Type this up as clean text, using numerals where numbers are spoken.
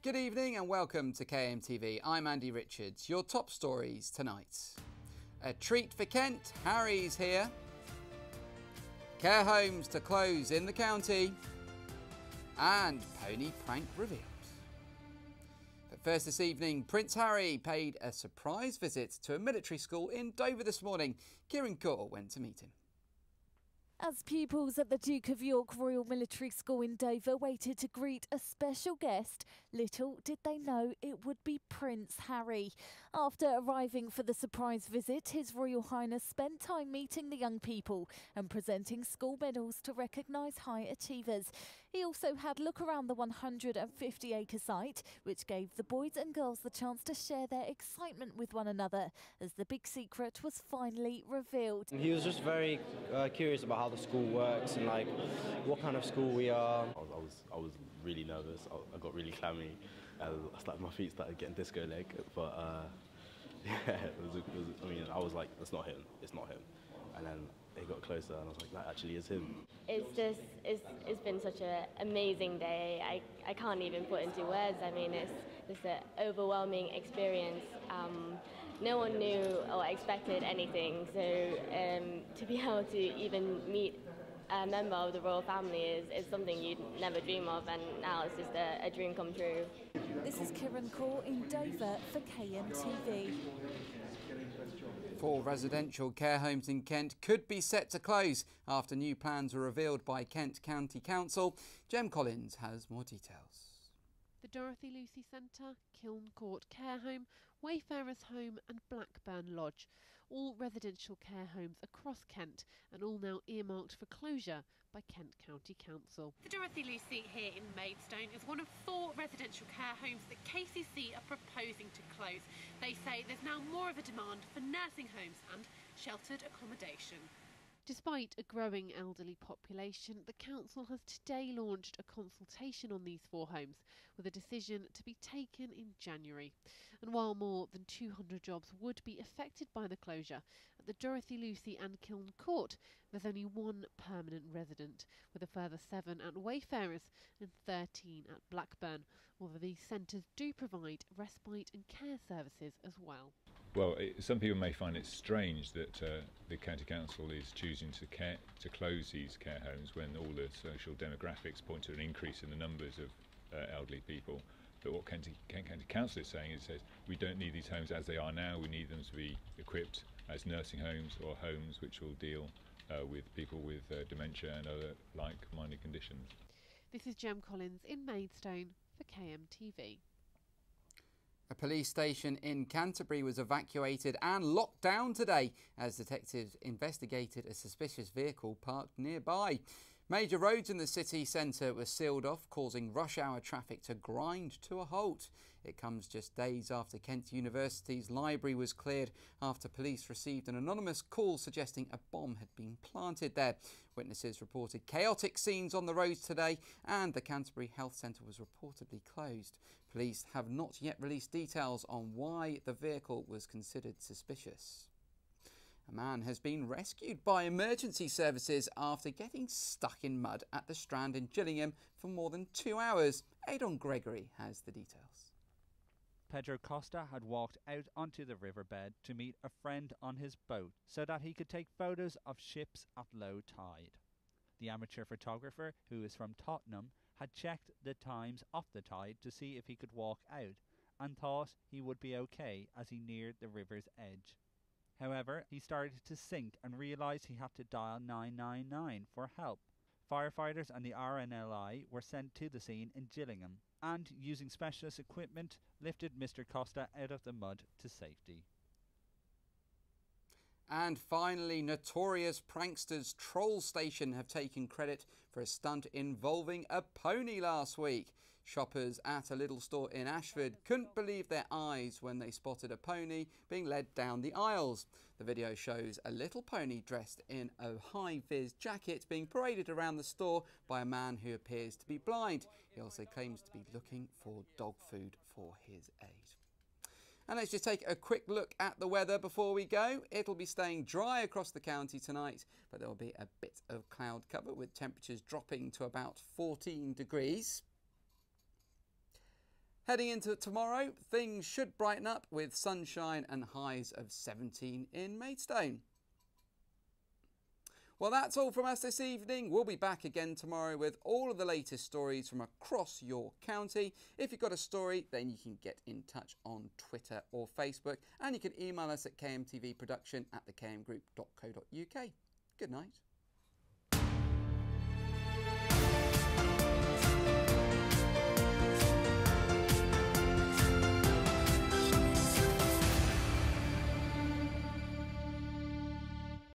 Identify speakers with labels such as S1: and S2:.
S1: Good evening and welcome to KMTV. I'm Andy Richards. Your top stories tonight. A treat for Kent, Harry's here. Care homes to close in the county. And pony prank revealed. But first this evening, Prince Harry paid a surprise visit to a military school in Dover this morning. Kieran Court went to meet him.
S2: As pupils at the Duke of York Royal Military School in Dover waited to greet a special guest, little did they know it would be Prince Harry. After arriving for the surprise visit, His Royal Highness spent time meeting the young people and presenting school medals to recognise high achievers. He also had a look around the 150-acre site, which gave the boys and girls the chance to share their excitement with one another, as the big secret was finally revealed.
S3: He was just very curious about how the school works and like what kind of school we are.
S4: I was really nervous. I got really clammy. My feet started getting disco leg. But yeah, I mean, I was like, that's not him. It's not him. And then he got closer, and I was like, that actually is him.
S5: It's been such an amazing day. I can't even put into words. I mean, it's just an overwhelming experience. No one knew or expected anything, so to be able to even meet a member of the royal family is something you'd never dream of, and now it's just a dream come true.
S2: This is Kieran Court in Dover for KMTV.
S1: 4 residential care homes in Kent could be set to close after new plans were revealed by Kent County Council. Jem Collins has more details.
S6: The Dorothy Lucy Centre, Kiln Court Care Home, Wayfarers Home and Blackburn Lodge, all residential care homes across Kent and all now earmarked for closure by Kent County Council. The Dorothy Lucy here in Maidstone is one of 4 residential care homes that KCC are proposing to close. They say there's now more of a demand for nursing homes and sheltered accommodation. Despite a growing elderly population, the council has today launched a consultation on these 4 homes, with a decision to be taken in January. And while more than 200 jobs would be affected by the closure, at the Dorothy Lucy and Kiln Court, there's only 1 permanent resident, with a further 7 at Wayfarers and 13 at Blackburn, although these centres do provide respite and care services as well.
S7: Well, some people may find it strange that the County Council is choosing to close these care homes when all the social demographics point to an increase in the numbers of elderly people. But what Kent County Council is saying is that we don't need these homes as they are now. We need them to be equipped as nursing homes or homes which will deal with people with dementia and other like-minded conditions.
S6: This is Jem Collins in Maidstone for KMTV.
S1: A police station in Canterbury was evacuated and locked down today as detectives investigated a suspicious vehicle parked nearby. Major roads in the city centre were sealed off, causing rush hour traffic to grind to a halt. It comes just days after Kent University's library was cleared after police received an anonymous call suggesting a bomb had been planted there. Witnesses reported chaotic scenes on the roads today, and the Canterbury Health Centre was reportedly closed. Police have not yet released details on why the vehicle was considered suspicious. A man has been rescued by emergency services after getting stuck in mud at the Strand in Gillingham for more than 2 hours. Adon Gregory has the details.
S8: Pedro Costa had walked out onto the riverbed to meet a friend on his boat so that he could take photos of ships at low tide. The amateur photographer, who is from Tottenham, had checked the times of the tide to see if he could walk out and thought he would be okay as he neared the river's edge. However, he started to sink and realised he had to dial 999 for help. Firefighters and the RNLI were sent to the scene in Gillingham and, using specialist equipment, lifted Mr. Costa out of the mud to safety.
S1: And finally, notorious pranksters Troll Station have taken credit for a stunt involving a pony last week. Shoppers at a little store in Ashford couldn't believe their eyes when they spotted a pony being led down the aisles. The video shows a little pony dressed in a high-vis jacket being paraded around the store by a man who appears to be blind. He also claims to be looking for dog food for his aid. And let's just take a quick look at the weather before we go. It'll be staying dry across the county tonight, but there will be a bit of cloud cover with temperatures dropping to about 14 degrees. Heading into tomorrow, things should brighten up with sunshine and highs of 17 in Maidstone. Well, that's all from us this evening. We'll be back again tomorrow with all of the latest stories from across your county. If you've got a story, then you can get in touch on Twitter or Facebook, and you can email us at kmtvproduction@thekmgroup.co.uk. Good night.